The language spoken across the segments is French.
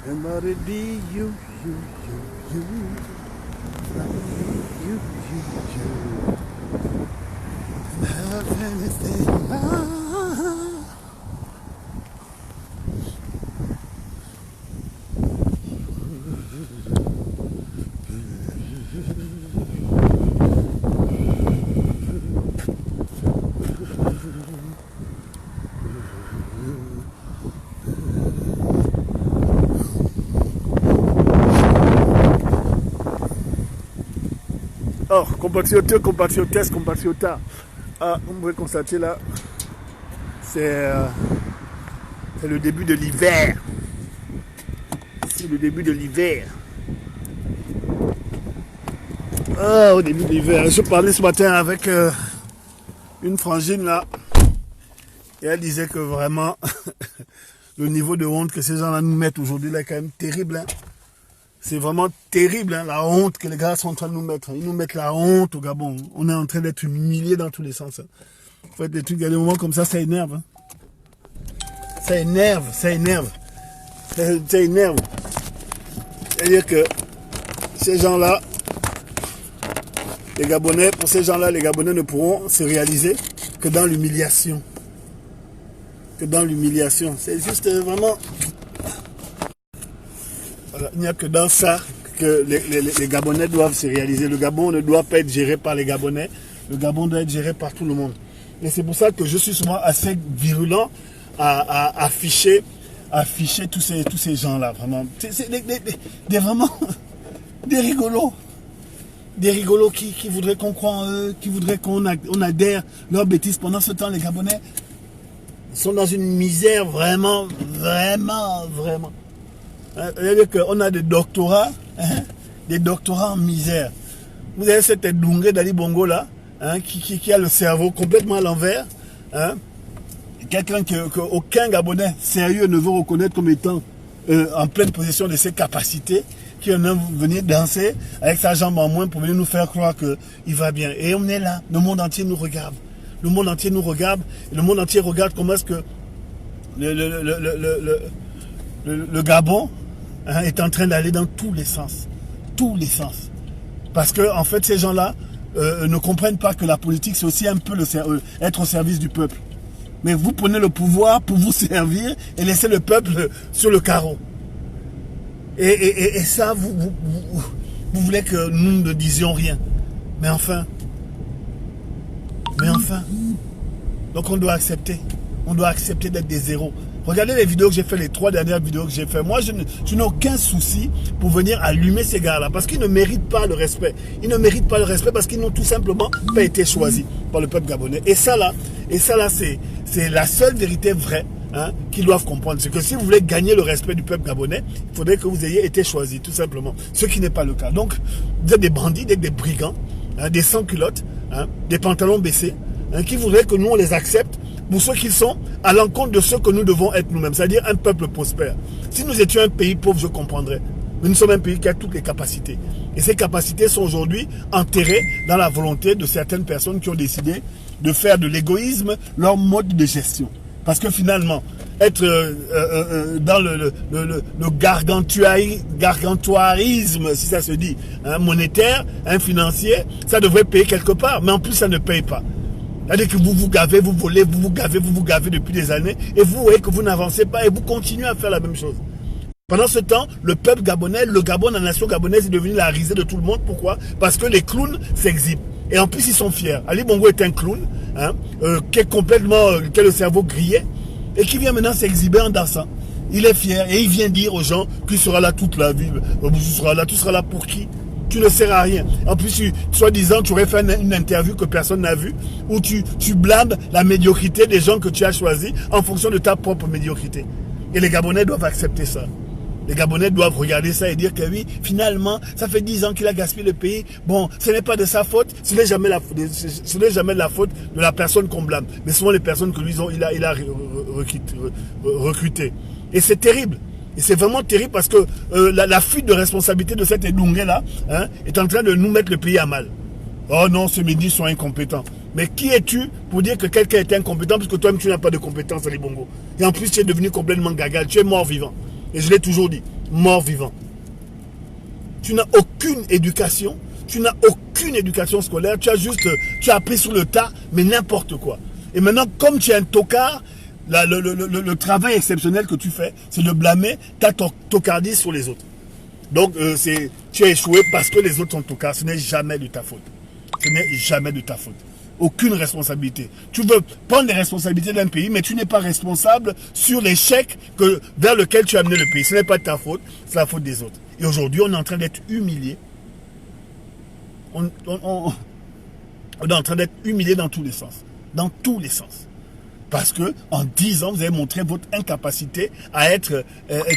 Everybody be you, you, you. You, you. Have anything. Oh, compatriotes, compatriotes, compatriotas. Ah, on pourrait constater là, c'est le début de l'hiver. C'est le début de l'hiver. Ah, au début de l'hiver. Je parlais ce matin avec une frangine là. Et elle disait que vraiment, le niveau de honte que ces gens-là nous mettent aujourd'hui là est quand même terrible. Hein. C'est vraiment terrible, hein, la honte que les gars sont en train de nous mettre. Ils nous mettent la honte au Gabon. On est en train d'être humiliés dans tous les sens. Hein. En fait, des trucs, il y a des moments comme ça énerve. Hein. Ça énerve, ça énerve. Ça énerve. C'est-à-dire que ces gens-là, les Gabonais, pour ces gens-là, les Gabonais ne pourront se réaliser que dans l'humiliation. Que dans l'humiliation. C'est juste vraiment... Voilà, il n'y a que dans ça que les Gabonais doivent se réaliser. Le Gabon ne doit pas être géré par les Gabonais. Le Gabon doit être géré par tout le monde. Et c'est pour ça que je suis souvent assez virulent à afficher tous ces gens-là. Vraiment, c'est vraiment des rigolos. Des rigolos qui voudraient qu'on croie en eux, qui voudraient qu'on adhère leurs bêtises. Pendant ce temps, les Gabonais sont dans une misère vraiment. C'est-à-dire qu'on a des doctorats en misère. Vous avez cette Dungue d'Ali Bongo là, hein, qui a le cerveau complètement à l'envers. Hein, quelqu'un qu'aucun Gabonais sérieux ne veut reconnaître comme étant en pleine possession de ses capacités, qui vient venir danser avec sa jambe en moins pour venir nous faire croire qu'il va bien. Et on est là, le monde entier nous regarde. Le monde entier nous regarde, et le monde entier regarde comment est-ce que le Gabon est en train d'aller dans tous les sens. Tous les sens. Parce que, en fait, ces gens-là ne comprennent pas que la politique, c'est aussi un peu être au service du peuple. Mais vous prenez le pouvoir pour vous servir et laisser le peuple sur le carreau. Et ça, vous voulez que nous ne disions rien. Mais enfin. Donc on doit accepter. On doit accepter d'être des zéros. Regardez les vidéos que j'ai fait, les 3 dernières vidéos que j'ai fait. Moi, je n'ai aucun souci pour venir allumer ces gars-là. Parce qu'ils ne méritent pas le respect. Ils ne méritent pas le respect parce qu'ils n'ont tout simplement pas été choisis par le peuple gabonais. Et ça là, c'est la seule vérité vraie, hein, qu'ils doivent comprendre. C'est que si vous voulez gagner le respect du peuple gabonais, il faudrait que vous ayez été choisis, tout simplement. Ce qui n'est pas le cas. Donc, vous êtes des bandits, des brigands, hein, des sans-culottes, hein, des pantalons baissés, hein, qui voudraient que nous, on les accepte pour ceux qui sont à l'encontre de ceux que nous devons être nous-mêmes, c'est-à-dire un peuple prospère. Si nous étions un pays pauvre, je comprendrais. Mais nous sommes un pays qui a toutes les capacités. Et ces capacités sont aujourd'hui enterrées dans la volonté de certaines personnes qui ont décidé de faire de l'égoïsme leur mode de gestion. Parce que finalement, être dans le gargantuarisme, si ça se dit, hein, monétaire, hein, financier, ça devrait payer quelque part. Mais en plus, ça ne paye pas. C'est-à-dire que vous vous gavez, vous volez, vous vous gavez depuis des années, et vous voyez que vous n'avancez pas, et vous continuez à faire la même chose. Pendant ce temps, le peuple gabonais, le Gabon, la nation gabonaise est devenue la risée de tout le monde. Pourquoi? Parce que les clowns s'exhibent. Et en plus, ils sont fiers. Ali Bongo est un clown, hein, qui a le cerveau grillé, et qui vient maintenant s'exhiber en dansant. Il est fier, et il vient dire aux gens qu'il sera là toute la vie. Tu seras là pour qui? Tu ne sers à rien. En plus, soi-disant, tu aurais fait une interview que personne n'a vue, où tu blâmes la médiocrité des gens que tu as choisis en fonction de ta propre médiocrité. Et les Gabonais doivent accepter ça. Les Gabonais doivent regarder ça et dire que oui, finalement, ça fait 10 ans qu'il a gaspillé le pays. Bon, ce n'est pas de sa faute, ce n'est jamais de la faute de la personne qu'on blâme. Mais souvent les personnes que lui il a recrutées. Et c'est terrible. Et c'est vraiment terrible parce que la fuite de responsabilité de cette Edungue-là, hein, est en train de nous mettre le pays à mal. Oh non, ces médis sont incompétents. Mais qui es-tu pour dire que quelqu'un est incompétent puisque toi-même tu n'as pas de compétences, Ali Bongo? Et en plus, tu es devenu complètement gaga. Tu es mort-vivant. Et je l'ai toujours dit, mort-vivant. Tu n'as aucune éducation. Tu n'as aucune éducation scolaire. Tu as appris sur le tas, mais n'importe quoi. Et maintenant, comme tu es un tocard, le travail exceptionnel que tu fais, c'est de blâmer ta tocardise sur les autres. Donc, tu as échoué parce que les autres sont tocards. Ce n'est jamais de ta faute. Ce n'est jamais de ta faute. Aucune responsabilité. Tu veux prendre les responsabilités d'un pays, mais tu n'es pas responsable sur l'échec vers lequel tu as amené le pays. Ce n'est pas de ta faute, c'est la faute des autres. Et aujourd'hui, on est en train d'être humilié. On est en train d'être humilié dans tous les sens. Dans tous les sens. Parce que en 10 ans, vous avez montré votre incapacité à être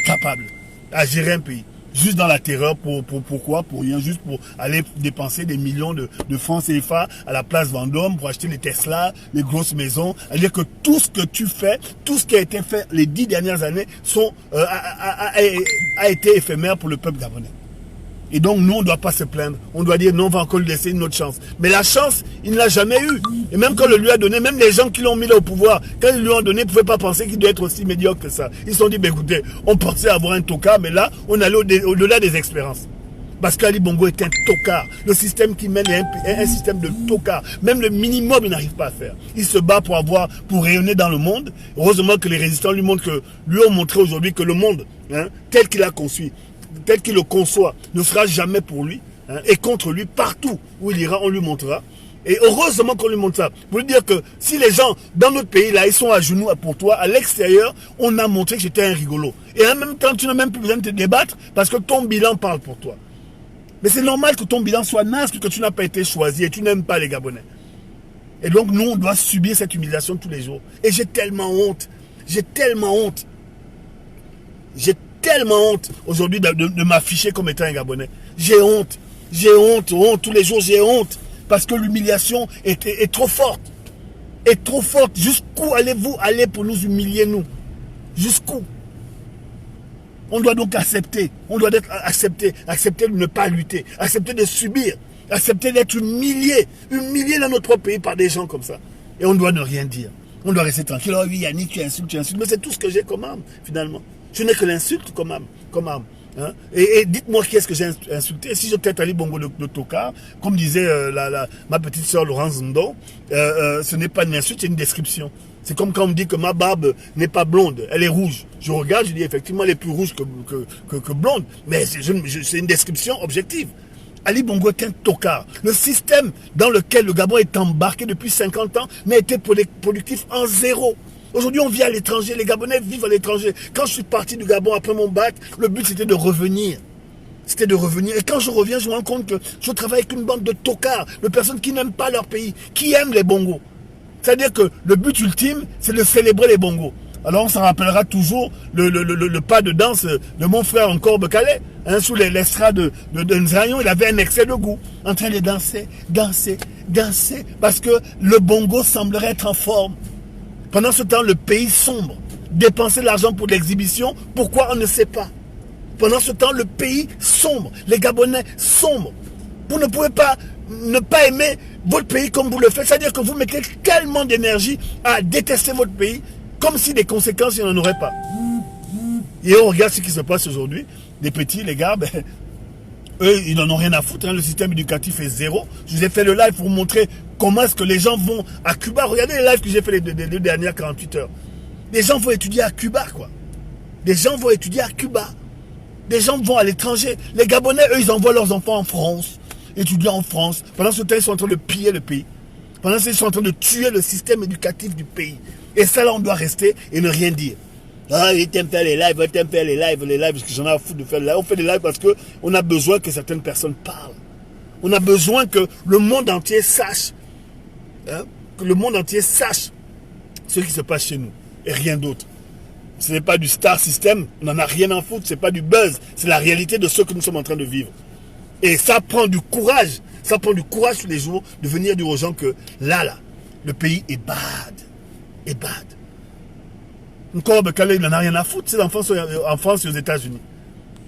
capable, à gérer un pays. Juste dans la terreur, pourquoi? Pour rien, juste pour aller dépenser des millions de francs CFA à la place Vendôme, pour acheter les Tesla, les grosses maisons. C'est-à-dire que tout ce que tu fais, tout ce qui a été fait les 10 dernières années a été éphémère pour le peuple gabonais. Et donc, nous, on ne doit pas se plaindre. On doit dire, non, on va encore lui laisser une autre chance. Mais la chance, il ne l'a jamais eue. Et même quand on le lui a donné, même les gens qui l'ont mis là au pouvoir, quand ils lui ont donné, ils ne pouvaient pas penser qu'il doit être aussi médiocre que ça. Ils se sont dit, bah, écoutez, on pensait avoir un tocard, mais là, on allait au-delà des expériences. Parce qu'Ali Bongo est un tocard. Le système qui mène est un système de tocard. Même le minimum, il n'arrive pas à faire. Il se bat pour rayonner dans le monde. Heureusement que les résistants lui ont montré aujourd'hui que le monde, tel qu'il a conçu, tel qu'il le conçoit, ne sera jamais pour lui, et contre lui, partout où il ira, on lui montrera. Et heureusement qu'on lui montre ça. Pour lui dire que si les gens dans notre pays, là, ils sont à genoux pour toi, à l'extérieur, on a montré que j'étais un rigolo. Et en même temps, tu n'as même plus besoin de te débattre parce que ton bilan parle pour toi. Mais c'est normal que ton bilan soit naze, que tu n'as pas été choisi et tu n'aimes pas les Gabonais. Et donc, nous, on doit subir cette humiliation tous les jours. Et j'ai tellement honte. J'ai tellement honte. J'ai tellement honte aujourd'hui de m'afficher comme étant un Gabonais. J'ai honte. J'ai honte. Tous les jours, j'ai honte. Parce que l'humiliation est trop forte. Est trop forte. Jusqu'où allez-vous aller pour nous humilier, nous? Jusqu'où? On doit donc accepter. On doit accepter de ne pas lutter. Accepter de subir. Accepter d'être humilié. Humilié dans notre pays par des gens comme ça. Et on doit ne rien dire. On doit rester tranquille. Oh oui, Yannick, tu insultes. Mais c'est tout ce que j'ai comme âme, finalement. Je n'ai que l'insulte comme âme. Hein? Et dites-moi qui est-ce que j'ai insulté. Si je peut-être Ali Bongo de Tokar, comme disait ma petite soeur Laurence Ndo, ce n'est pas une insulte, c'est une description. C'est comme quand on me dit que ma barbe n'est pas blonde, elle est rouge. Je regarde, je dis effectivement elle est plus rouge que blonde, mais c'est une description objective. Ali Bongo est un tocard. Le système dans lequel le Gabon est embarqué depuis 50 ans n'a été productif en zéro. Aujourd'hui, on vit à l'étranger. Les Gabonais vivent à l'étranger. Quand je suis parti du Gabon après mon bac, le but c'était de revenir. C'était de revenir. Et quand je reviens, je me rends compte que je travaille avec une bande de tocards, de personnes qui n'aiment pas leur pays, qui aiment les bongos. C'est-à-dire que le but ultime, c'est de célébrer les bongos. Alors on s'en rappellera toujours le pas de danse de mon frère encore Bekale, sous l'estrade de Nzayon. Il avait un excès de goût, en train de danser, parce que le bongo semblerait être en forme. Pendant ce temps, le pays sombre. Dépenser de l'argent pour l'exhibition, pourquoi on ne sait pas. Pendant ce temps, le pays sombre. Les Gabonais sombres. Vous ne pouvez pas ne pas aimer votre pays comme vous le faites. C'est-à-dire que vous mettez tellement d'énergie à détester votre pays, comme si des conséquences, il n'y en aurait pas. Et on regarde ce qui se passe aujourd'hui. Les petits, les gars, eux, ils n'en ont rien à foutre. Le système éducatif est zéro. Je vous ai fait le live pour vous montrer comment est-ce que les gens vont à Cuba. Regardez les lives que j'ai fait les deux dernières 48 heures. Les gens vont étudier à Cuba, quoi. Des gens vont étudier à Cuba. Des gens vont à l'étranger. Les Gabonais, eux, ils envoient leurs enfants en France, étudier en France. Pendant ce temps, ils sont en train de piller le pays. Pendant ce temps, ils sont en train de tuer le système éducatif du pays. Et ça, là, on doit rester et ne rien dire. Ah, ils t'aiment faire les lives, parce que j'en ai à foutre de faire les lives. On fait des lives parce qu'on a besoin que certaines personnes parlent. On a besoin que le monde entier sache. Que le monde entier sache ce qui se passe chez nous. Et rien d'autre. Ce n'est pas du star system, on n'en a rien à foutre, ce n'est pas du buzz. C'est la réalité de ce que nous sommes en train de vivre. Et ça prend du courage. Ça prend du courage tous les jours de venir dire aux gens que là, le pays est bad. Est bad. Encore Bekale, il n'en a rien à foutre. Ses enfants sont en France et aux États-Unis.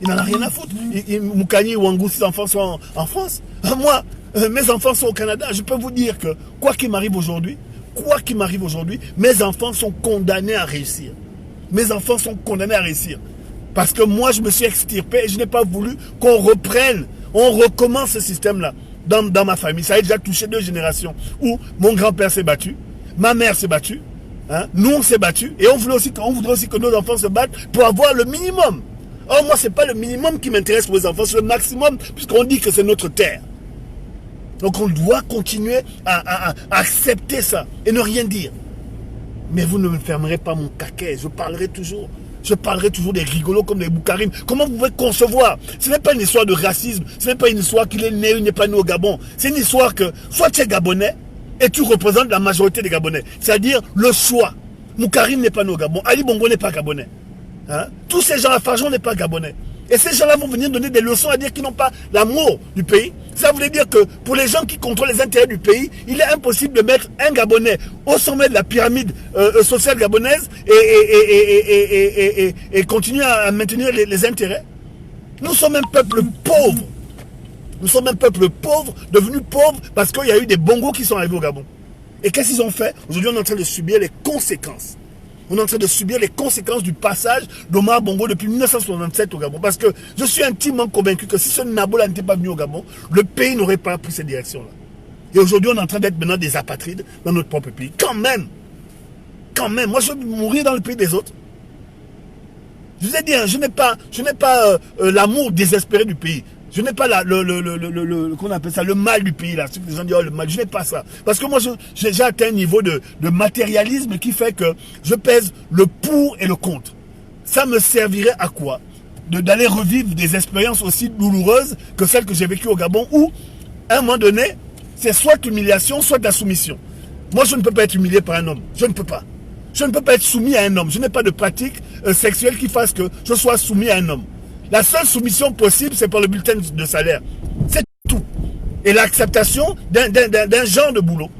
Il n'en a rien à foutre. Moukani et Wangou, ses enfants sont en France. Moi, mes enfants sont au Canada. Je peux vous dire que quoi qu'il m'arrive aujourd'hui, mes enfants sont condamnés à réussir. Mes enfants sont condamnés à réussir. Parce que moi, je me suis extirpé et je n'ai pas voulu qu'on reprenne, on recommence ce système-là dans ma famille. Ça a déjà touché 2 générations où mon grand-père s'est battu, ma mère s'est battue, hein, nous on s'est battus et on voudrait aussi que nos enfants se battent pour avoir le minimum. Or, moi, c'est pas le minimum qui m'intéresse pour les enfants, c'est le maximum, puisqu'on dit que c'est notre terre. Donc, on doit continuer à accepter ça et ne rien dire. Mais vous ne me fermerez pas mon caquet, je parlerai toujours. Je parlerai toujours des rigolos comme des Boukarim. Comment vous pouvez concevoir? Ce n'est pas une histoire de racisme, ce n'est pas une histoire qu'il est né ou n'est pas né au Gabon. C'est une histoire que, soit tu es Gabonais, et tu représentes la majorité des Gabonais. C'est-à-dire le choix. Moukarim n'est pas né au Gabon, Ali Bongo n'est pas Gabonais. Hein? Tous ces gens-là, Farjon n'est pas Gabonais. Et ces gens-là vont venir donner des leçons à dire qu'ils n'ont pas l'amour du pays. Ça voulait dire que pour les gens qui contrôlent les intérêts du pays, il est impossible de mettre un Gabonais au sommet de la pyramide sociale gabonaise et continuer à maintenir les intérêts. Nous sommes un peuple pauvre. Nous sommes un peuple pauvre, devenu pauvre parce qu'il y a eu des bongos qui sont arrivés au Gabon. Et qu'est-ce qu'ils ont fait? Aujourd'hui, on est en train de subir les conséquences. On est en train de subir les conséquences du passage d'Omar Bongo depuis 1967 au Gabon. Parce que je suis intimement convaincu que si ce Nabo-là n'était pas venu au Gabon, le pays n'aurait pas pris cette direction-là. Et aujourd'hui, on est en train d'être maintenant des apatrides dans notre propre pays. Quand même, moi je veux mourir dans le pays des autres. Je vous ai dit, hein, je n'ai pas l'amour désespéré du pays. Je n'ai pas qu'on appelle ça, le mal du pays, là. Les gens disent, oh, le mal. Je n'ai pas ça. Parce que moi, j'ai atteint un niveau de matérialisme qui fait que je pèse le pour et le contre. Ça me servirait à quoi? D'aller revivre des expériences aussi douloureuses que celles que j'ai vécues au Gabon où, à un moment donné, c'est soit l'humiliation, soit la soumission. Moi, je ne peux pas être humilié par un homme. Je ne peux pas. Je ne peux pas être soumis à un homme. Je n'ai pas de pratique sexuelle qui fasse que je sois soumis à un homme. La seule soumission possible, c'est par le bulletin de salaire. C'est tout. Et l'acceptation d'un genre de boulot.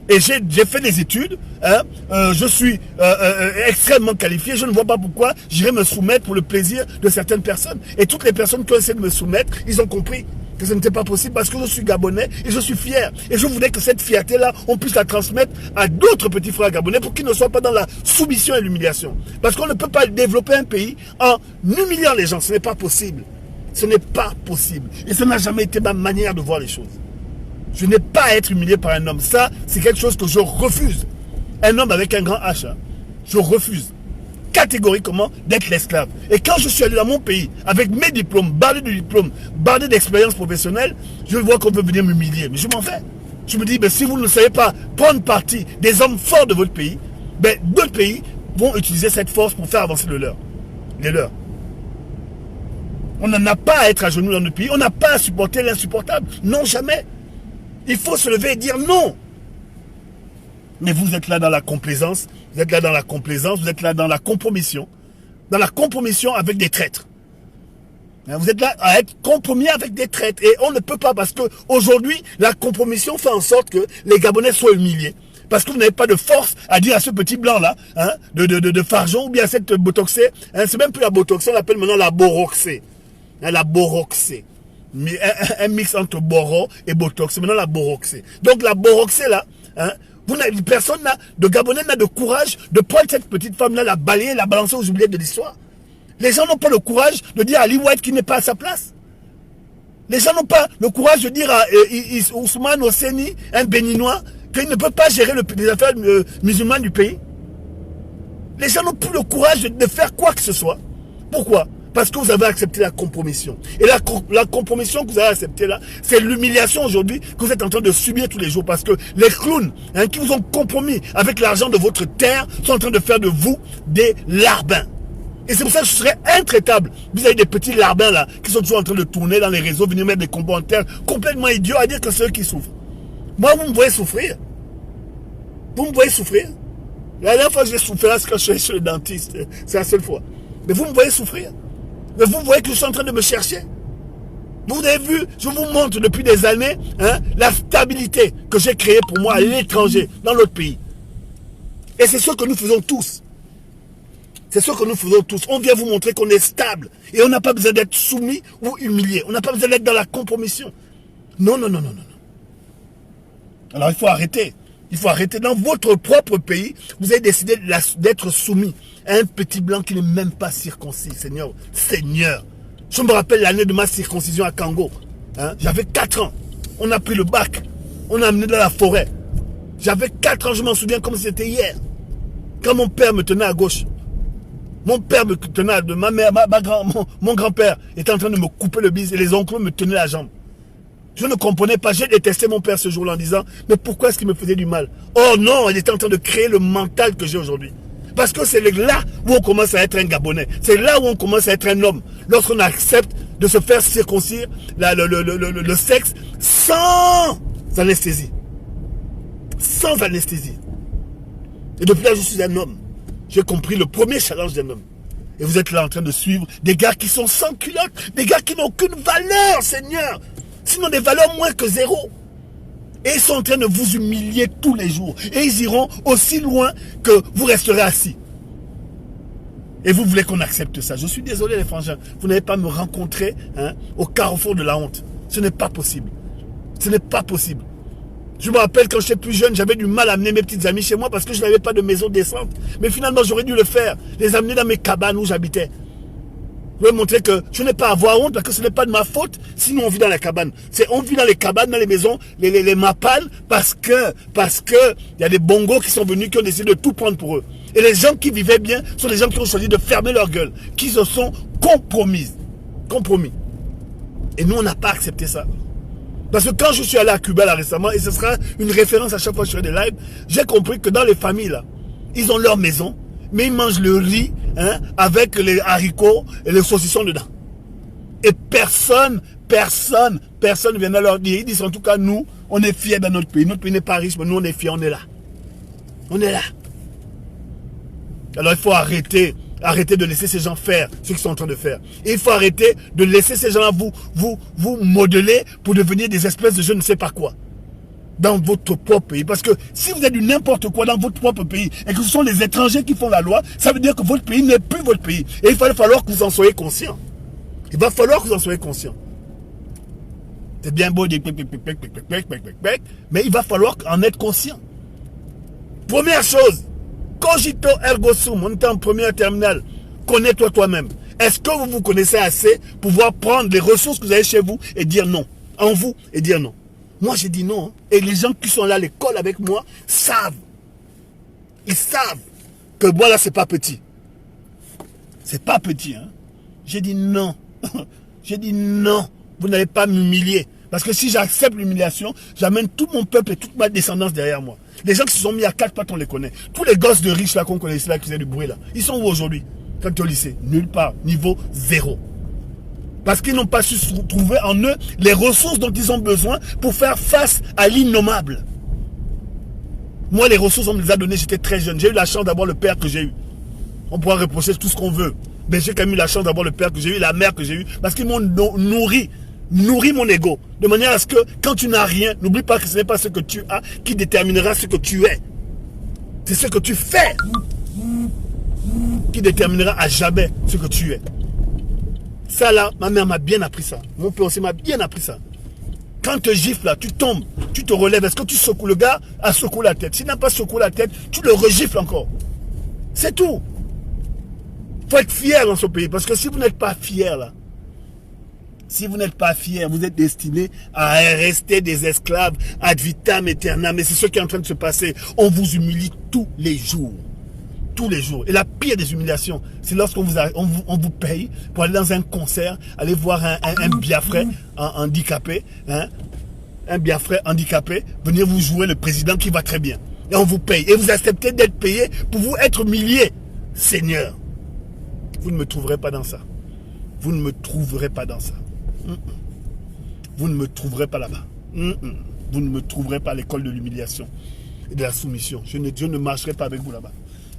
Et j'ai fait des études. Hein, je suis extrêmement qualifié. Je ne vois pas pourquoi j'irai me soumettre pour le plaisir de certaines personnes. Et toutes les personnes qui ont essayé de me soumettre, ils ont compris que ce n'était pas possible parce que je suis gabonais et je suis fier. Et je voulais que cette fierté-là, on puisse la transmettre à d'autres petits frères gabonais pour qu'ils ne soient pas dans la soumission et l'humiliation. Parce qu'on ne peut pas développer un pays en humiliant les gens. Ce n'est pas possible. Ce n'est pas possible. Et ça n'a jamais été ma manière de voir les choses. Je n'ai pas à être humilié par un homme. Ça, c'est quelque chose que je refuse. Un homme avec un grand H, hein, je refuse catégoriquement d'être l'esclave. Et quand je suis allé dans mon pays, avec mes diplômes, bardé de diplômes, bardé d'expérience professionnelle, je vois qu'on veut venir m'humilier. Mais je m'en fais. Je me dis, ben, si vous ne savez pas prendre parti des hommes forts de votre pays, ben, d'autres pays vont utiliser cette force pour faire avancer les leurs. On n'en a pas à être à genoux dans notre pays. On n'a pas à supporter l'insupportable. Non, jamais. Il faut se lever et dire non. Mais vous êtes là dans la complaisance, vous êtes là dans la complaisance, vous êtes là dans la compromission avec des traîtres. Vous êtes là à être compromis avec des traîtres. Et on ne peut pas parce qu'aujourd'hui, la compromission fait en sorte que les Gabonais soient humiliés. Parce que vous n'avez pas de force à dire à ce petit blanc-là, hein, de Farjon ou bien à cette botoxée, hein, c'est même plus la botoxée, on l'appelle maintenant la boroxée. Hein, la boroxée. Mais un mix entre boro et botox, c'est maintenant la boroxée. Donc la boroxée là, hein, personne de Gabonais n'a de courage de prendre cette petite femme-là, la balayer, la balancer aux oubliettes de l'histoire. Les gens n'ont pas le courage de dire à Ali White qu'il n'est pas à sa place. Les gens n'ont pas le courage de dire à Ousmane Osseni, un Béninois, qu'il ne peut pas gérer les affaires musulmanes du pays. Les gens n'ont plus le courage de faire quoi que ce soit. Pourquoi? Parce que vous avez accepté la compromission. Et la compromission que vous avez acceptée là, c'est l'humiliation aujourd'hui que vous êtes en train de subir tous les jours. Parce que les clowns, hein, qui vous ont compromis avec l'argent de votre terre sont en train de faire de vous des larbins. Et c'est pour ça que je serais intraitable. Vous avez des petits larbins là, qui sont toujours en train de tourner dans les réseaux, venir mettre des commentaires complètement idiots à dire que c'est eux qui souffrent. Moi, vous me voyez souffrir. Vous me voyez souffrir. La dernière fois que j'ai souffert, c'est quand je suis chez le dentiste. C'est la seule fois. Mais vous me voyez souffrir. Mais vous voyez que je suis en train de me chercher. Vous avez vu, je vous montre depuis des années, hein, la stabilité que j'ai créée pour moi à l'étranger, dans l'autre pays. Et c'est ce que nous faisons tous. C'est ce que nous faisons tous. On vient vous montrer qu'on est stable. Et on n'a pas besoin d'être soumis ou humilié. On n'a pas besoin d'être dans la compromission. Non, non, non, non, non. Alors il faut arrêter Il faut arrêter. Dans votre propre pays, vous avez décidé d'être soumis à un petit blanc qui n'est même pas circoncis. Seigneur, Seigneur. Je me rappelle l'année de ma circoncision à Kango. Hein? J'avais 4 ans. On a pris le bac. On a amené dans la forêt. J'avais 4 ans, je m'en souviens comme si c'était hier. Quand mon père me tenait à gauche. Mon père me tenait à ma mère, mon grand-père était en train de me couper le bise et les oncles me tenaient la jambe. Je ne comprenais pas, j'ai détesté mon père ce jour-là en disant, mais pourquoi est-ce qu'il me faisait du mal? Oh non, il était en train de créer le mental que j'ai aujourd'hui. Parce que c'est là où on commence à être un Gabonais. C'est là où on commence à être un homme. Lorsqu'on accepte de se faire circoncire le sexe sans anesthésie. Sans anesthésie. Et depuis là, je suis un homme. J'ai compris le premier challenge d'un homme. Et vous êtes là en train de suivre des gars qui sont sans culotte, des gars qui n'ont aucune valeur, Seigneur. Sinon des valeurs moins que 0. Et ils sont en train de vous humilier tous les jours. Et ils iront aussi loin que vous resterez assis. Et vous voulez qu'on accepte ça. Je suis désolé les frangins. Vous n'allez pas me rencontrer au carrefour de la honte. Ce n'est pas possible. Ce n'est pas possible. Je me rappelle quand j'étais plus jeune, j'avais du mal à amener mes petites amies chez moi parce que je n'avais pas de maison décente. Mais finalement, j'aurais dû le faire. Les amener dans mes cabanes où j'habitais. Je vais montrer que je n'ai pas à avoir honte parce que ce n'est pas de ma faute. Sinon, on vit dans la cabane. On vit dans les cabanes, dans les maisons, les mapanes, parce que il y a des bongos qui sont venus, qui ont décidé de tout prendre pour eux. Et les gens qui vivaient bien sont les gens qui ont choisi de fermer leur gueule, qui se sont compromis. Et nous, on n'a pas accepté ça. Parce que quand je suis allé à Cuba là récemment, et ce sera une référence à chaque fois que je fais des lives, j'ai compris que dans les familles là, ils ont leur maison, mais ils mangent le riz avec les haricots et les saucissons dedans. Et personne ne vient leur dire. Ils disent en tout cas, nous, on est fiers dans notre pays. Notre pays n'est pas riche, mais nous, on est fiers, on est là. On est là. Alors il faut arrêter de laisser ces gens faire ce qu'ils sont en train de faire. Et il faut arrêter de laisser ces gens-là vous modeler pour devenir des espèces de je ne sais pas quoi. Dans votre propre pays. Parce que si vous êtes du n'importe quoi dans votre propre pays et que ce sont les étrangers qui font la loi, ça veut dire que votre pays n'est plus votre pays. Et il va falloir que vous en soyez conscient. Il va falloir que vous en soyez conscient. C'est bien beau de dire mais il va falloir en être conscient. Première chose, cogito ergo sum, on est en première terminale. Connais-toi toi-même. Est-ce que vous vous connaissez assez pour pouvoir prendre les ressources que vous avez chez vous et dire non? En vous et dire non. Moi, j'ai dit non. Et les gens qui sont là à l'école avec moi savent. Ils savent que moi, là, c'est pas petit. C'est pas petit. J'ai dit non. J'ai dit non. Vous n'allez pas m'humilier. Parce que si j'accepte l'humiliation, j'amène tout mon peuple et toute ma descendance derrière moi. Les gens qui se sont mis à 4 pattes, on les connaît. Tous les gosses de riches là qu'on connaissait là, qui faisaient du bruit là. Ils sont où aujourd'hui? Quand tu es au lycée? Nulle part. Niveau 0. Parce qu'ils n'ont pas su trouver en eux les ressources dont ils ont besoin pour faire face à l'innommable. Moi, les ressources, on me les a données, j'étais très jeune. J'ai eu la chance d'avoir le père que j'ai eu. On pourra reprocher tout ce qu'on veut. Mais j'ai quand même eu la chance d'avoir le père que j'ai eu, la mère que j'ai eu. Parce qu'ils m'ont nourri mon ego. De manière à ce que, quand tu n'as rien, n'oublie pas que ce n'est pas ce que tu as qui déterminera ce que tu es. C'est ce que tu fais qui déterminera à jamais ce que tu es. Ça là, ma mère m'a bien appris ça. Mon père aussi m'a bien appris ça. Quand tu gifles là, tu tombes, tu te relèves. Est-ce que tu secoues? Le gars a secoué la tête. S'il n'a pas secoué la tête, tu le regifles encore. C'est tout. Il faut être fier dans ce pays. Parce que si vous n'êtes pas fier là, si vous n'êtes pas fier, vous êtes destiné à rester des esclaves ad vitam aeternam. Mais c'est ce qui est en train de se passer. On vous humilie tous les jours. Tous les jours. Et la pire des humiliations, c'est lorsqu'on vous paye pour aller dans un concert, aller voir un Biafrais handicapé, un Biafrais handicapé, venir vous jouer le président qui va très bien. Et on vous paye. Et vous acceptez d'être payé pour vous être humilié. Seigneur, vous ne me trouverez pas dans ça. Vous ne me trouverez pas dans ça. Vous ne me trouverez pas là-bas. Vous ne me trouverez pas à l'école de l'humiliation et de la soumission. Je ne marcherai pas avec vous là-bas.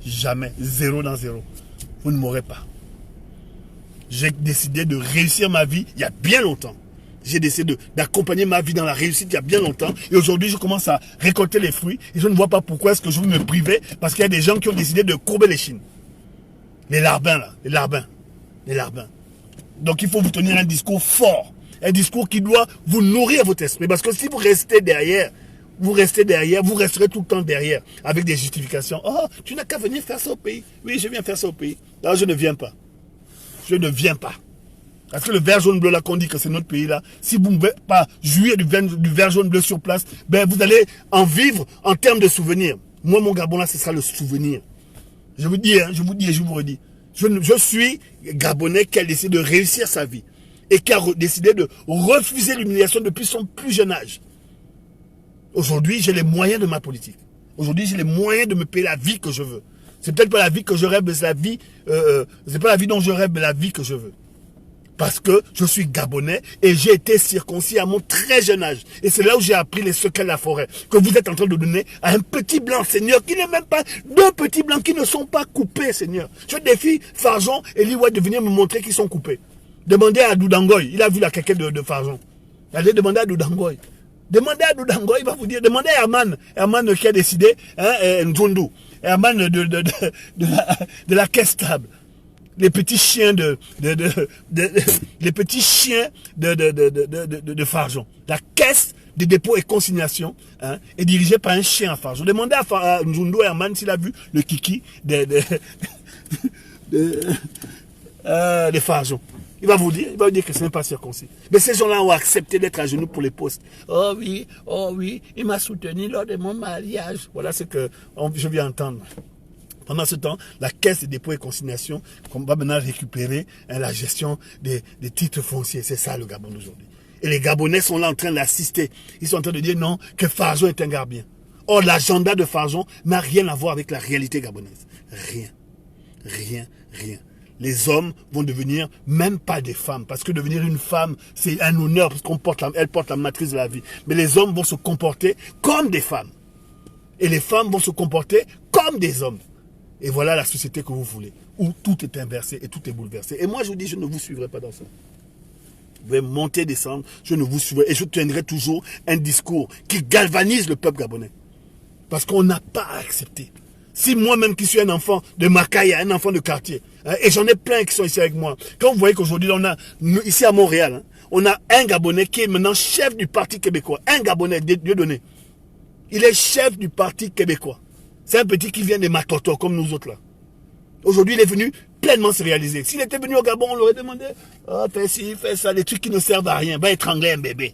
Jamais. 0 dans 0. Vous ne m'aurez pas. J'ai décidé de réussir ma vie il y a bien longtemps. J'ai décidé d'accompagner ma vie dans la réussite il y a bien longtemps. Et aujourd'hui, je commence à récolter les fruits. Et je ne vois pas pourquoi est-ce que je veux me priver. Parce qu'il y a des gens qui ont décidé de courber les chines. Les larbins là. Les larbins. Les larbins. Donc il faut vous tenir un discours fort. Un discours qui doit vous nourrir votre esprit. Parce que si vous restez derrière, Vous restez derrière, vous resterez tout le temps derrière, avec des justifications. Oh, tu n'as qu'à venir faire ça au pays. Oui, je viens faire ça au pays. Là, je ne viens pas. Je ne viens pas. Parce que le vert jaune bleu là qu'on dit que c'est notre pays là, si vous ne pouvez pas jouir du vert jaune bleu sur place, ben vous allez en vivre en termes de souvenirs. Moi, mon Gabon là, ce sera le souvenir. Je vous dis, hein, je vous dis et je vous redis. Je suis Gabonais qui a décidé de réussir sa vie et qui a décidé de refuser l'humiliation depuis son plus jeune âge. Aujourd'hui, j'ai les moyens de ma politique. Aujourd'hui, j'ai les moyens de me payer la vie que je veux. C'est peut-être pas la vie que je rêve, mais c'est la vie, c'est pas la vie dont je rêve, mais la vie que je veux. Parce que je suis Gabonais et j'ai été circoncis à mon très jeune âge. Et c'est là où j'ai appris les secrets de la forêt que vous êtes en train de donner à un petit blanc, Seigneur, qui n'est même pas deux petits blancs qui ne sont pas coupés, Seigneur. Je défie Farjon et Liwad de venir me montrer qu'ils sont coupés. Demandez à Doudangoy, il a vu la caquette de Farjon. Allez demander à Doudangoy. Demandez à Doudangoy, il va vous dire. Demandez à Herman qui a décidé, hein, Nzundu, Herman de la caisse stable. Les petits chiens les petits chiens de Farjon. La caisse de dépôt et consignation, hein, est dirigée par un chien à Farjon. Demandez à Nzundu Herman s'il a vu le kiki de Farjon. Il va vous dire que ce n'est pas circoncis. Mais ces gens-là ont accepté d'être à genoux pour les postes. Oh oui, il m'a soutenu lors de mon mariage. Voilà ce que je viens entendre. Pendant ce temps, la caisse de dépôt et consignation va maintenant récupérer la gestion des titres fonciers. C'est ça le Gabon d'aujourd'hui. Et les Gabonais sont là en train d'assister. Ils sont en train de dire non, que Farjon est un gars bien. Or, l'agenda de Farjon n'a rien à voir avec la réalité gabonaise. Rien. Les hommes vont devenir même pas des femmes. Parce que devenir une femme, c'est un honneur, parce qu'elle porte la matrice de la vie. Mais les hommes vont se comporter comme des femmes. Et les femmes vont se comporter comme des hommes. Et voilà la société que vous voulez, où tout est inversé et tout est bouleversé. Et moi, je vous dis, je ne vous suivrai pas dans ça. Vous pouvez monter, descendre, je ne vous suivrai. Et je tiendrai toujours un discours qui galvanise le peuple gabonais. Parce qu'on n'a pas à accepter. Si moi-même qui suis un enfant de Makaya, un enfant de quartier, hein, et j'en ai plein qui sont ici avec moi, quand vous voyez qu'aujourd'hui, on a, ici à Montréal, hein, on a un Gabonais qui est maintenant chef du Parti québécois. Un Gabonais, Dieudonné. Il est chef du Parti québécois. C'est un petit qui vient de Matoto, comme nous autres là. Aujourd'hui, il est venu pleinement se réaliser. S'il était venu au Gabon, on l'aurait demandé, oh, fais ci, fais ça, des trucs qui ne servent à rien. Va étrangler un bébé.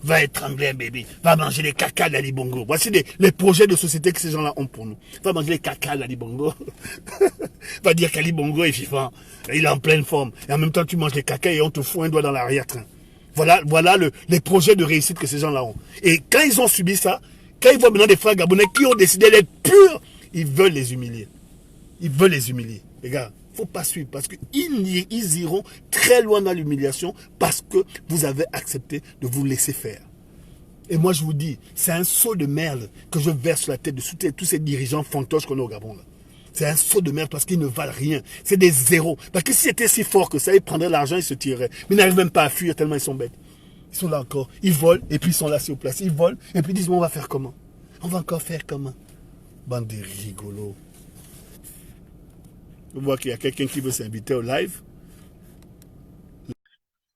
Va manger les caca d'Ali Bongo. Voici les projets de société que ces gens-là ont pour nous. Va manger les caca d'Ali Bongo. Va dire qu'Ali Bongo est vivant. Il est en pleine forme. Et en même temps, tu manges les caca et on te fout un doigt dans l'arrière-train. Voilà les projets de réussite que ces gens-là ont. Et quand ils ont subi ça, quand ils voient maintenant des frères gabonais qui ont décidé d'être purs, ils veulent les humilier. Les gars, il ne faut pas suivre parce qu'ils iront très loin dans l'humiliation parce que vous avez accepté de vous laisser faire. Et moi, je vous dis, c'est un seau de merde que je verse sur la tête de tous ces dirigeants fantoches qu'on a au Gabon. Là. C'est un seau de merde parce qu'ils ne valent rien. C'est des zéros. Parce que si c'était si fort que ça, ils prendraient l'argent et se tireraient. Mais ils n'arrivent même pas à fuir tellement ils sont bêtes. Ils sont là encore. Ils volent et puis ils sont là sur place. Ils volent et puis ils disent, on va faire comment? On va encore faire comment? Bande de rigolos. On voit qu'il y a quelqu'un qui veut s'inviter au live.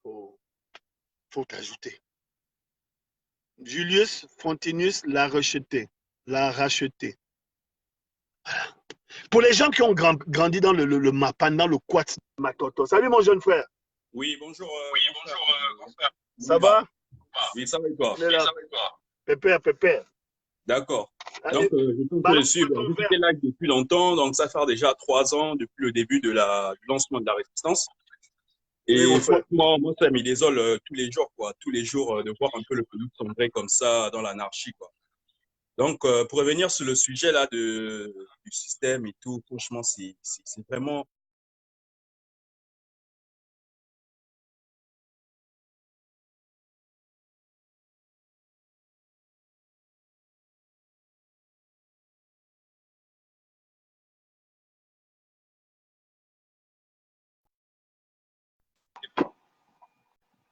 Faut ajouter. Julius Fontinus l'a racheté. Voilà. Pour les gens qui ont grandi dans le Mapan, dans le Quat Matoto. Salut mon jeune frère. Oui, bonjour. Grand frère. Ça va? Oui, ça va et toi? Pépère. D'accord. Donc, je peux te suivre. J'étais là depuis longtemps, donc ça fait déjà 3 ans depuis le début du lancement de la résistance. Et oui, franchement, moi, ça me désole tous les jours, quoi. Tous les jours, de voir un peu le pays sombrer comme ça dans l'anarchie, quoi. Donc, pour revenir sur le sujet là du système et tout, franchement, c'est vraiment.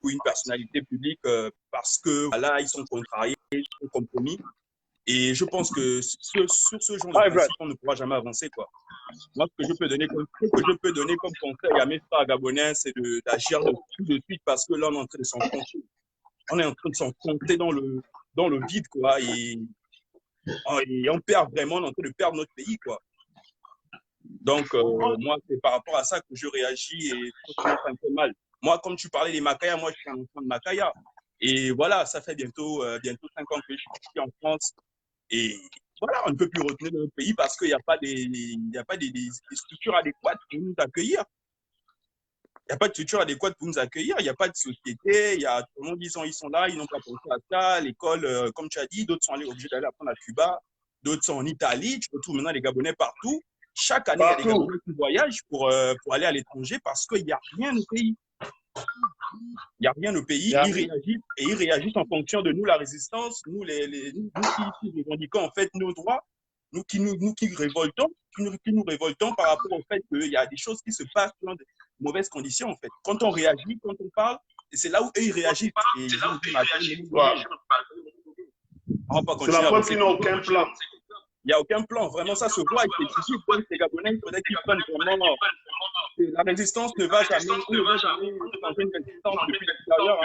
Une personnalité publique parce que voilà, ils sont contrariés, ils sont compromis. Et je pense que sur ce genre de principe, on ne pourra jamais avancer, quoi. Moi, ce que je peux donner comme conseil à mes frères gabonais, c'est d'agir tout de suite parce que là, on est en train de s'enfoncer. On est en train de s'enfoncer dans le vide, quoi. Et Et on perd vraiment, on est en train de perdre notre pays, quoi. Donc, moi, c'est par rapport à ça que je réagis et franchement, ça me fait mal. Moi, comme tu parlais des Makaya, moi, je suis un enfant de Makaya. Et voilà, ça fait bientôt 5 ans que je suis en France. Et voilà, on ne peut plus retenir notre pays parce qu'il n'y a pas, des structures adéquates pour nous accueillir. Il n'y a pas de structure adéquate pour nous accueillir. Il n'y a pas de société. Il y a, tout le monde, ils sont là, ils n'ont pas pensé à ça. L'école, comme tu as dit, d'autres sont obligés d'aller apprendre à Cuba. D'autres sont en Italie. Tu retrouves maintenant les Gabonais partout. Chaque année, il y a des Gabonais qui voyagent pour aller à l'étranger parce qu'il n'y a rien au pays. Il n'y a rien au pays. Ils réagissent en fonction de nous, la résistance, nous qui revendiquons en fait nos droits, nous qui révoltons, qui nous révoltons par rapport au fait qu'il y a des choses qui se passent dans de mauvaises conditions en fait. Quand on réagit, quand on parle, c'est là où eux ils réagissent. C'est la preuve qu'ils n'ont aucun plan. Il n'y a aucun plan. Vraiment, ça se voit. Les Gabonais, il faudrait qu'ils prennent vraiment. La résistance ne va jamais changer une résistance depuis l'extérieur.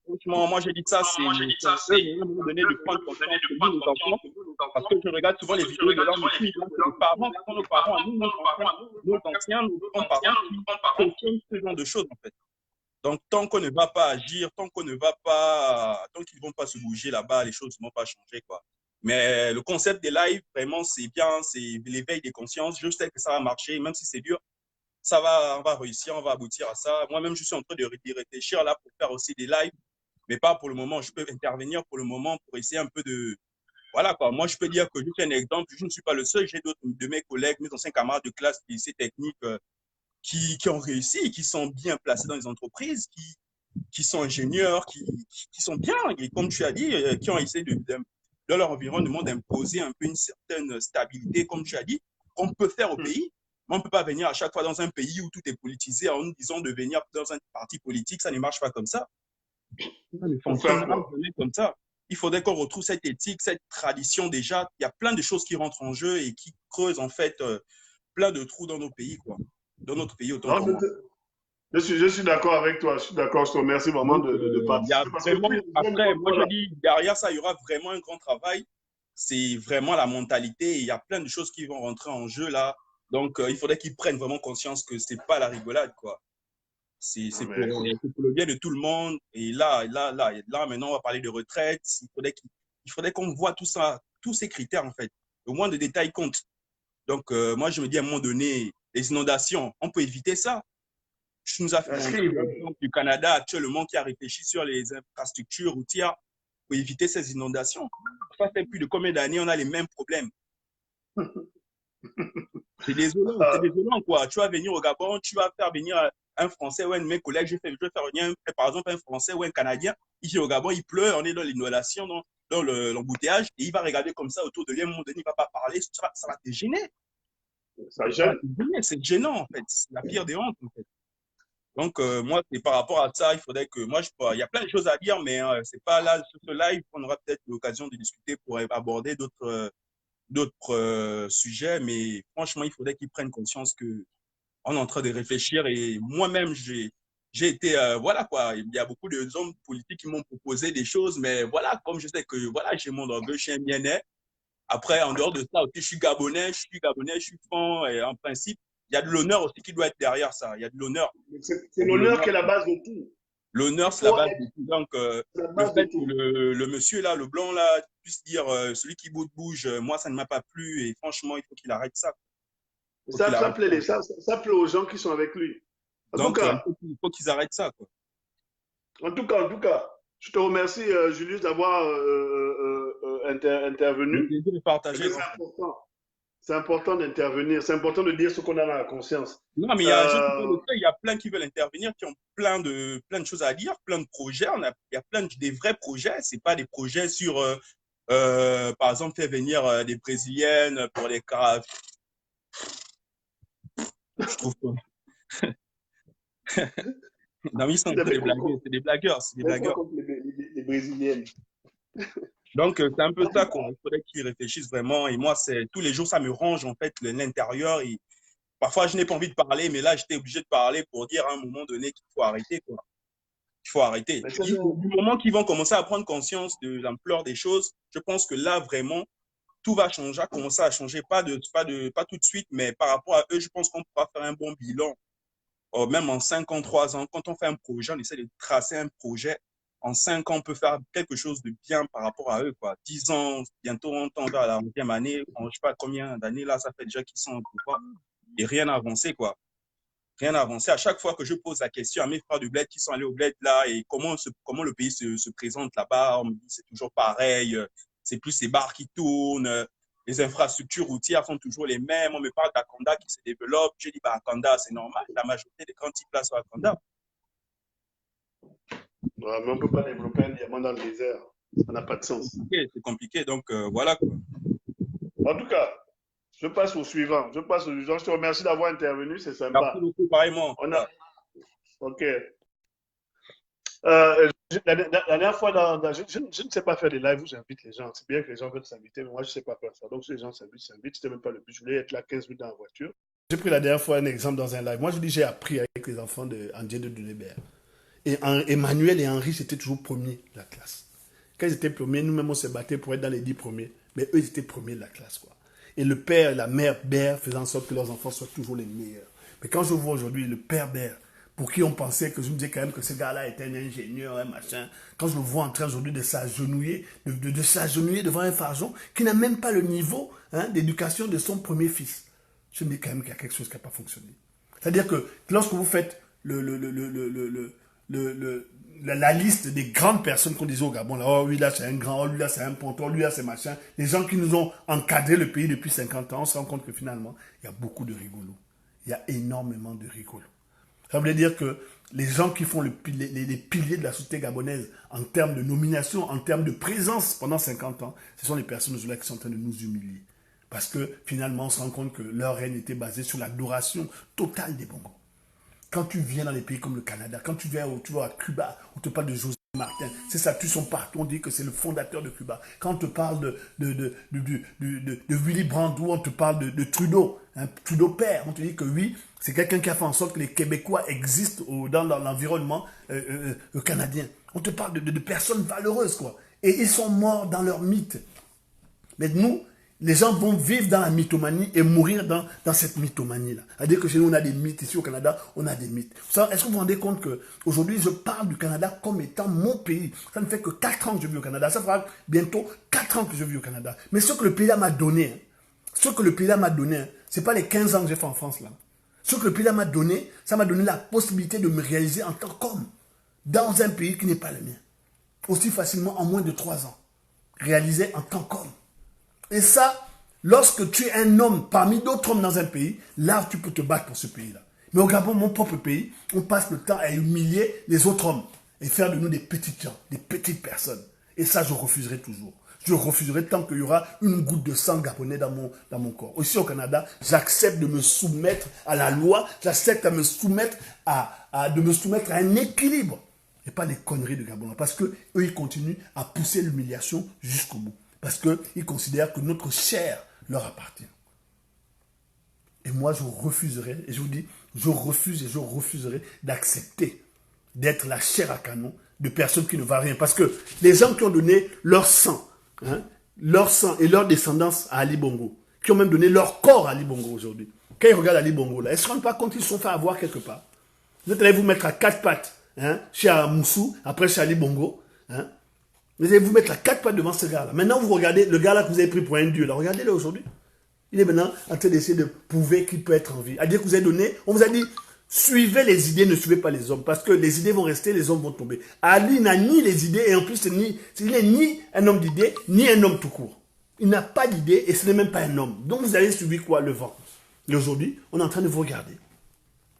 Franchement, moi, j'ai dit ça, c'est à un moment donné de prendre conscience de nous, nos enfants. Parce que je regarde souvent les vidéos de leurs filles, nos parents, nos parents, nos anciens, nos grands-parents qui consomment ce genre de choses, en fait. Donc, tant qu'on ne va pas agir, tant qu'ils ne vont pas se bouger là-bas, les choses ne vont pas changer, quoi. Mais le concept des lives, vraiment, c'est bien, c'est l'éveil des consciences. Je sais que ça va marcher, même si c'est dur, on va réussir, on va aboutir à ça. Moi-même, je suis en train de réfléchir là pour faire aussi des lives, mais pas pour le moment. Je peux intervenir pour le moment pour essayer un peu de... Voilà, quoi. Moi, je peux dire que, juste un exemple, je ne suis pas le seul. J'ai d'autres de mes collègues, mes anciens camarades de classe du lycée technique qui ont réussi, qui sont bien placés dans les entreprises, qui sont ingénieurs, qui sont bien, et comme tu as dit, qui ont essayé dans leur environnement d'imposer un peu une certaine stabilité, comme tu as dit, qu'on peut faire au pays. Mais on ne peut pas venir à chaque fois dans un pays où tout est politisé en nous disant de venir dans un parti politique. Ça ne marche pas comme ça. Ça ne fonctionne pas comme ça. Il faudrait qu'on retrouve cette éthique, cette tradition déjà. Il y a plein de choses qui rentrent en jeu et qui creusent en fait plein de trous dans nos pays, quoi. Dans notre pays autant que moi. Je suis d'accord avec toi. Je suis d'accord. Je te remercie vraiment de participer. Après, moi, je dis, derrière ça, il y aura vraiment un grand travail. C'est vraiment la mentalité. Il y a plein de choses qui vont rentrer en jeu là. Donc, il faudrait qu'ils prennent vraiment conscience que ce n'est pas la rigolade, quoi. C'est pour le bien de tout le monde. Et là, maintenant, on va parler de retraite. Il faudrait qu'on voit tout ça, tous ces critères, en fait. Au moins, de détails comptent. Donc, moi, je me dis, à un moment donné, les inondations, on peut éviter ça. Tu nous as fait l'exemple du Canada actuellement qui a réfléchi sur les infrastructures routières pour éviter ces inondations. Ça fait plus de combien d'années on a les mêmes problèmes. C'est désolant, quoi. Tu vas venir au Gabon, tu vas faire venir un Français ou un de mes collègues, je vais faire venir par exemple un Français ou un Canadien, ici au Gabon, il pleut, on est dans l'inondation, dans l'embouteillage, et il va regarder comme ça autour de lui, à un moment donné, il ne va pas parler, ça va te gêner. C'est gênant, en fait. C'est la pire des hontes, en fait. Donc, moi, c'est par rapport à ça, il faudrait que il y a plein de choses à dire, mais c'est pas là, sur ce live, on aura peut-être l'occasion de discuter pour aborder d'autres sujets, mais franchement, il faudrait qu'ils prennent conscience qu'on est en train de réfléchir. Et moi-même, j'ai été, voilà quoi, il y a beaucoup d'hommes politiques qui m'ont proposé des choses, mais voilà, comme je sais que voilà, j'ai mon orgueil, je suis un bien-être. Après, en dehors de ça, aussi, je suis gabonais, je suis franc, et en principe, il y a de l'honneur aussi qui doit être derrière ça. Il y a de l'honneur. C'est l'honneur qui est la base de tout. L'honneur, c'est la base de tout. Donc, le fait que le monsieur là, le blanc là, puisse dire celui qui bouge, moi, ça ne m'a pas plu et franchement, il faut qu'il arrête ça. Ça plaît aux gens qui sont avec lui. Donc, il faut qu'ils arrêtent ça, quoi. En tout cas, je te remercie, Julius, d'avoir intervenu. C'est important d'intervenir. C'est important de dire ce qu'on a dans la conscience. Non, mais il y a plein qui veulent intervenir, qui ont plein de choses à dire, plein de projets. Il y a des vrais projets. Ce n'est pas des projets sur, par exemple, faire venir des Brésiliennes pour les cas. Je trouve pas. Non, ils sont des blagueurs. C'est des blagueurs. C'est des blagueurs. Les Brésiliennes. Donc, c'est un peu ça qu'il faudrait qu'ils réfléchissent vraiment. Et moi, tous les jours, ça me range en fait l'intérieur. Et parfois, je n'ai pas envie de parler, mais là, j'étais obligé de parler pour dire à un moment donné qu'il faut arrêter, quoi. Il faut arrêter. Du moment qu'ils vont commencer à prendre conscience de l'ampleur des choses, je pense que là, vraiment, tout va changer, commencer à changer, pas tout de suite, mais par rapport à eux, je pense qu'on pourra faire un bon bilan. Même en 5 ans, 3 ans, quand on fait un projet, on essaie de tracer un projet. En 5 ans, on peut faire quelque chose de bien par rapport à eux, quoi. 10 ans, bientôt, on tend vers la 11e année. Je ne sais pas combien d'années, là, ça fait déjà qu'ils sont au pouvoir. Et rien n'a avancé, quoi. Rien n'a avancé. À chaque fois que je pose la question à mes frères du bled qui sont allés au bled, là, et comment le pays se présente là-bas, on me dit c'est toujours pareil. C'est plus les bars qui tournent. Les infrastructures routières sont toujours les mêmes. On me parle d'Akanda qui se développe. Je dis, bah, Akanda, c'est normal. La majorité des grands types là sont Akanda. Ouais, mais on ne peut pas développer un diamant dans le désert. Ça n'a pas de sens. C'est compliqué. Donc, voilà, quoi. En tout cas, je passe au suivant. Je te remercie d'avoir intervenu. C'est sympa. Merci beaucoup, pareillement. OK. La dernière fois, je ne sais pas faire des lives où j'invite les gens. C'est bien que les gens veulent s'inviter, mais moi, je ne sais pas faire ça. Donc, si les gens s'invitent, c'était même pas le but. Je voulais être là 15 minutes dans la voiture. J'ai pris la dernière fois un exemple dans un live. Moi, je dis, j'ai appris avec les enfants d'André de Dunebert. Et Emmanuel et Henri, c'était toujours premiers de la classe. Quand ils étaient premiers, nous-mêmes, on se battait pour être dans les 10 premiers. Mais eux, ils étaient premiers de la classe, quoi. Et le père et la mère Bert faisaient en sorte que leurs enfants soient toujours les meilleurs. Mais quand je vois aujourd'hui le père Bert, pour qui on pensait que je me disais quand même que ce gars-là était un ingénieur, un machin. Quand je le vois en train aujourd'hui de s'agenouiller, de s'agenouiller devant un fargeon qui n'a même pas le niveau d'éducation de son premier fils, je me dis quand même qu'il y a quelque chose qui n'a pas fonctionné. C'est-à-dire que lorsque vous faites la liste des grandes personnes qu'on disait au Gabon, là, oh, lui là c'est un grand, oh, lui là c'est un ponton, lui là c'est machin, les gens qui nous ont encadré le pays depuis 50 ans, on se rend compte que finalement, il y a beaucoup de rigolos. Il y a énormément de rigolos. Ça veut dire que les gens qui font les piliers de la société gabonaise en termes de nomination, en termes de présence pendant 50 ans, ce sont les personnes qui sont en train de nous humilier. Parce que finalement, on se rend compte que leur règne était basé sur l'adoration totale des Bongos. Quand tu viens dans les pays comme le Canada, quand tu vas à Cuba, on te parle de José Martin, c'est ça, tu son partout, on dit que c'est le fondateur de Cuba. Quand on te parle de Willy Brandt, on te parle de Trudeau, Trudeau père, on te dit que oui, c'est quelqu'un qui a fait en sorte que les Québécois existent dans l'environnement canadien. On te parle de personnes valeureuses, quoi. Et ils sont morts dans leur mythe. Mais nous, les gens vont vivre dans la mythomanie et mourir dans cette mythomanie-là. C'est-à-dire que chez nous, on a des mythes. Ici au Canada, on a des mythes. Est-ce que vous vous rendez compte qu'aujourd'hui, je parle du Canada comme étant mon pays. Ça ne fait que 4 ans que je vis au Canada. Ça fera bientôt 4 ans que je vis au Canada. Mais ce que le pays-là m'a donné, ce n'est pas les 15 ans que j'ai fait en France, là. Ce que le pays-là m'a donné, ça m'a donné la possibilité de me réaliser en tant qu'homme dans un pays qui n'est pas le mien. Aussi facilement en moins de 3 ans. Réalisé en tant qu'homme. Et ça, lorsque tu es un homme parmi d'autres hommes dans un pays, là, tu peux te battre pour ce pays-là. Mais au Gabon, mon propre pays, on passe le temps à humilier les autres hommes et faire de nous des petits gens, des petites personnes. Et ça, je refuserai toujours. Je refuserai tant qu'il y aura une goutte de sang gabonais dans mon corps. Aussi au Canada, j'accepte de me soumettre à la loi, j'accepte de me soumettre à un équilibre. Et pas les conneries de Gabon. Parce qu'eux, ils continuent à pousser l'humiliation jusqu'au bout. Parce qu'ils considèrent que notre chair leur appartient. Et moi, je refuserai, et je vous dis, je refuse et je refuserai d'accepter d'être la chair à canon de personnes qui ne valent rien. Parce que les gens qui ont donné leur sang et leur descendance à Ali Bongo, qui ont même donné leur corps à Ali Bongo aujourd'hui, quand ils regardent Ali Bongo, là, ils ne se rendent pas compte qu'ils se sont fait avoir quelque part. Vous allez vous mettre à 4 pattes chez Moussou, après chez Ali Bongo, vous allez vous mettre à 4 pattes devant ce gars-là. Maintenant, vous regardez le gars-là que vous avez pris pour un dieu. Là, regardez-le aujourd'hui. Il est maintenant en train d'essayer de prouver qu'il peut être en vie. C'est-à-dire que vous avez donné, on vous a dit, suivez les idées, ne suivez pas les hommes. Parce que les idées vont rester, les hommes vont tomber. Ali n'a ni les idées, et en plus, il n'est ni un homme d'idées, ni un homme tout court. Il n'a pas d'idées, et ce n'est même pas un homme. Donc, vous avez suivi quoi? Le vent. Et aujourd'hui, on est en train de vous regarder.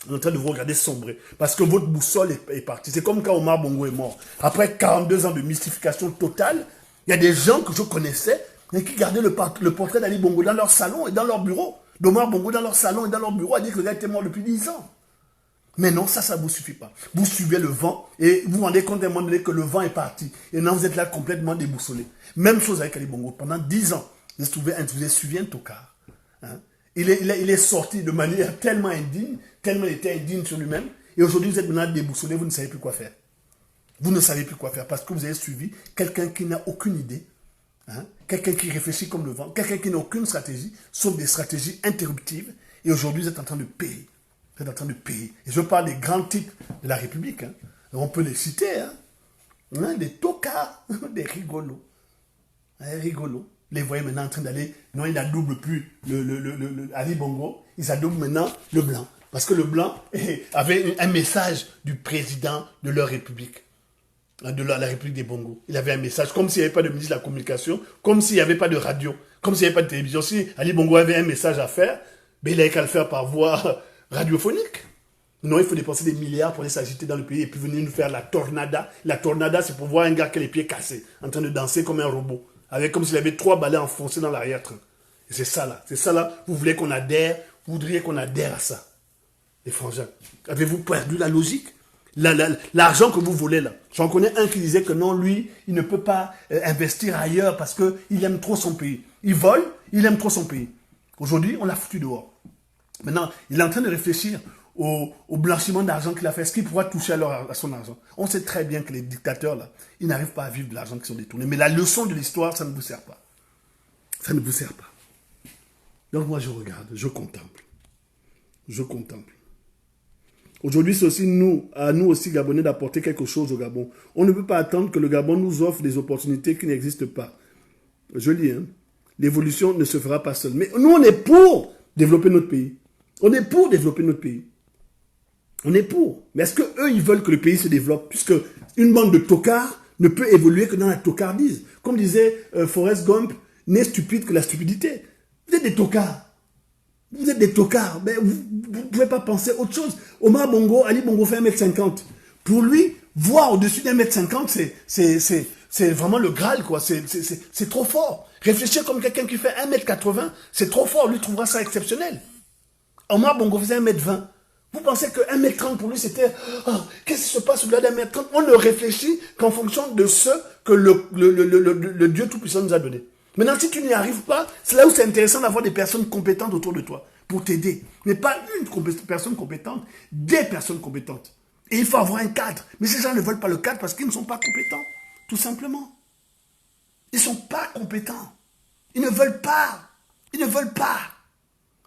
On est en train de vous regarder sombrer. Parce que votre boussole est partie. C'est comme quand Omar Bongo est mort. Après 42 ans de mystification totale, il y a des gens que je connaissais mais qui gardaient le portrait d'Ali Bongo dans leur salon et dans leur bureau. D'Omar Bongo dans leur salon et dans leur bureau, à dire que le gars était mort depuis 10 ans. Mais non, ça ne vous suffit pas. Vous suivez le vent et vous vous rendez compte à un moment donné que le vent est parti. Et maintenant, vous êtes là complètement déboussolé. Même chose avec Ali Bongo. Pendant 10 ans, vous avez suivi un tocard. Il est sorti de manière tellement indigne, tellement il était indigne sur lui-même. Et aujourd'hui, vous êtes maintenant déboussolé, vous ne savez plus quoi faire. Vous ne savez plus quoi faire parce que vous avez suivi quelqu'un qui n'a aucune idée, hein, quelqu'un qui réfléchit comme le vent, quelqu'un qui n'a aucune stratégie, sauf des stratégies interruptives. Et aujourd'hui, vous êtes en train de payer. Vous êtes en train de payer. Et je parle des grands types de la République. Hein. On peut les citer. Hein, des tocards, des rigolos. Rigolos. Les voyez maintenant en train d'aller. Non, il n'adoube plus Ali Bongo. Ils adoubent maintenant le blanc. Parce que le blanc avait un message du président de leur République. De la République des Bongo. Il avait un message, comme s'il n'y avait pas de ministre de la Communication, comme s'il n'y avait pas de radio, comme s'il n'y avait pas de télévision. Si Ali Bongo avait un message à faire, ben il n'avait qu'à le faire par voie radiophonique. Non, il faut dépenser des milliards pour aller s'agiter dans le pays et puis venir nous faire la tornada. La tornada, c'est pour voir un gars qui a les pieds cassés, en train de danser comme un robot, avec comme s'il avait 3 balais enfoncés dans l'arrière-train. Et c'est ça là, vous voulez qu'on adhère, vous voudriez qu'on adhère à ça. Les frangins, avez-vous perdu la logique? L'argent que vous volez là, j'en connais un qui disait que non, lui, il ne peut pas investir ailleurs parce qu'il aime trop son pays. Il vole, il aime trop son pays. Aujourd'hui, on l'a foutu dehors. Maintenant, il est en train de réfléchir au blanchiment d'argent qu'il a fait. Est-ce qu'il pourra toucher à son argent? On sait très bien que les dictateurs là, ils n'arrivent pas à vivre de l'argent qui sont détournés. Mais la leçon de l'histoire, ça ne vous sert pas. Ça ne vous sert pas. Donc moi, je regarde, je contemple. Je contemple. Aujourd'hui, c'est aussi à nous aussi, Gabonais, d'apporter quelque chose au Gabon. On ne peut pas attendre que le Gabon nous offre des opportunités qui n'existent pas. Je lis, hein. L'évolution ne se fera pas seule. Mais nous, on est pour développer notre pays. On est pour développer notre pays. On est pour. Mais est-ce qu'eux, ils veulent que le pays se développe? Puisque une bande de tocards ne peut évoluer que dans la tocardise. Comme disait Forrest Gump, n'est stupide que la stupidité. Vous êtes des tocards. Vous êtes des tocards, mais vous ne pouvez pas penser autre chose. Omar Bongo, Ali Bongo fait 1m50. Pour lui, voir au-dessus d'1m50, c'est vraiment le Graal, quoi. C'est trop fort. Réfléchir comme quelqu'un qui fait 1m80, c'est trop fort. Lui trouvera ça exceptionnel. Omar Bongo faisait 1m20. Vous pensez que 1m30 pour lui, c'était... Oh, qu'est-ce qui se passe au-delà d'1m30? On ne réfléchit qu'en fonction de ce que le Dieu Tout-Puissant nous a donné. Maintenant, si tu n'y arrives pas, c'est là où c'est intéressant d'avoir des personnes compétentes autour de toi pour t'aider. Mais pas une personne compétente, des personnes compétentes. Et il faut avoir un cadre. Mais ces gens ne veulent pas le cadre parce qu'ils ne sont pas compétents. Tout simplement. Ils ne sont pas compétents. Ils ne veulent pas. Ils ne veulent pas.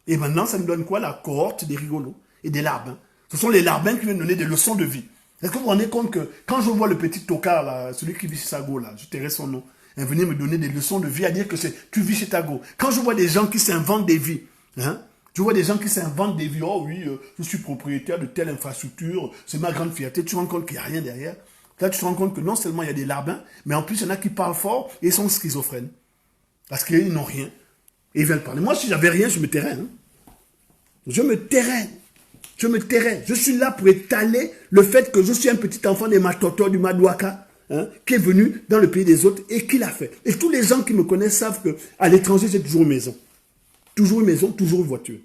Et maintenant, ça nous donne quoi? La cohorte des rigolos et des larbins. Ce sont les larbins qui viennent donner des leçons de vie. Est-ce que vous vous rendez compte que quand je vois le petit tocard, là, celui qui vit chez Sago, là, je tairai son nom, venir me donner des leçons de vie à dire que tu vis chez Tago. Quand je vois des gens qui s'inventent des vies, hein, je vois des gens qui s'inventent des vies, oh oui, je suis propriétaire de telle infrastructure, c'est ma grande fierté, tu te rends compte qu'il n'y a rien derrière. Là, tu te rends compte que non seulement il y a des larbins, mais en plus, il y en a qui parlent fort et ils sont schizophrènes. Parce qu'ils n'ont rien. Et ils viennent parler. Moi, si j'avais rien, je me tairais. Hein. Je me tairais. Je me tairais. Je suis là pour étaler le fait que je suis un petit enfant des Matoto, du Madouaka, hein, qui est venu dans le pays des autres et qui l'a fait. Et tous les gens qui me connaissent savent qu'à l'étranger, j'ai toujours une maison. Toujours une maison, toujours une voiture.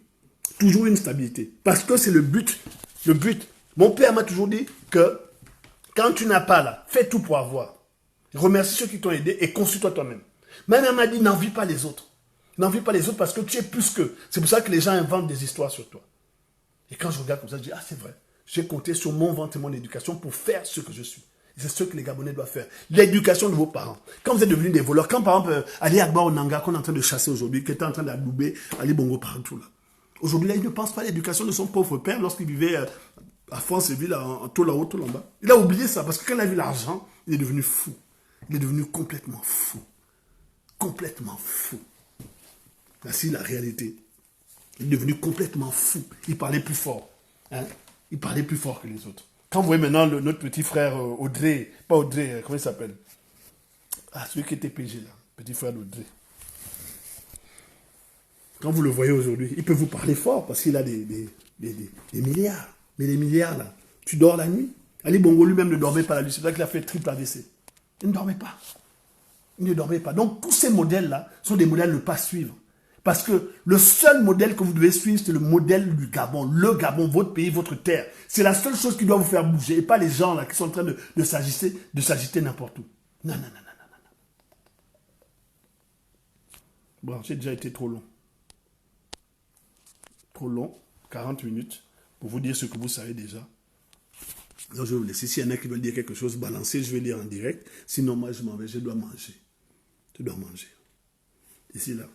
Toujours une stabilité. Parce que c'est le but. Le but. Mon père m'a toujours dit que quand tu n'as pas là, fais tout pour avoir. Remercie ceux qui t'ont aidé et construis-toi toi-même. Ma mère m'a dit, n'envie pas les autres. N'envie pas les autres parce que tu es plus qu'eux. C'est pour ça que les gens inventent des histoires sur toi. Et quand je regarde comme ça, je dis, ah c'est vrai. J'ai compté sur mon ventre et mon éducation pour faire ce que je suis. C'est ce que les Gabonais doivent faire. L'éducation de vos parents. Quand vous êtes devenus des voleurs, quand par exemple Ali Agba Onanga, qu'on est en train de chasser aujourd'hui, qui était en train d'adouber Ali Bongo partout là. Aujourd'hui là, il ne pense pas à l'éducation de son pauvre père lorsqu'il vivait à Franceville, en Tolao, Tolamba. Il a oublié ça parce que quand il a vu l'argent, il est devenu fou. Il est devenu complètement fou. Complètement fou. Voici la réalité. Il est devenu complètement fou. Il parlait plus fort. Hein? Il parlait plus fort que les autres. Quand vous voyez maintenant notre petit frère Audrey, pas Audrey, comment il s'appelle? Ah, celui qui était PG là, petit frère d'Audrey. Quand vous le voyez aujourd'hui, il peut vous parler fort parce qu'il a des milliards. Mais les milliards là, tu dors la nuit. Ali Bongo lui-même ne dormait pas la nuit. C'est pour ça qu'il a fait triple AVC. Il ne dormait pas. Il ne dormait pas. Donc tous ces modèles-là sont des modèles à ne pas suivre. Parce que le seul modèle que vous devez suivre, c'est le modèle du Gabon. Le Gabon, votre pays, votre terre. C'est la seule chose qui doit vous faire bouger. Et pas les gens là qui sont en train de s'agiter n'importe où. Non, non, non, non, non, non. Bon, j'ai déjà été trop long. Trop long, 40 minutes, pour vous dire ce que vous savez déjà. Donc je vais vous laisser. S'il y en a qui veulent dire quelque chose, balancez, je vais lire en direct. Sinon, moi, je m'en vais, je dois manger. Je dois manger. Ici, là.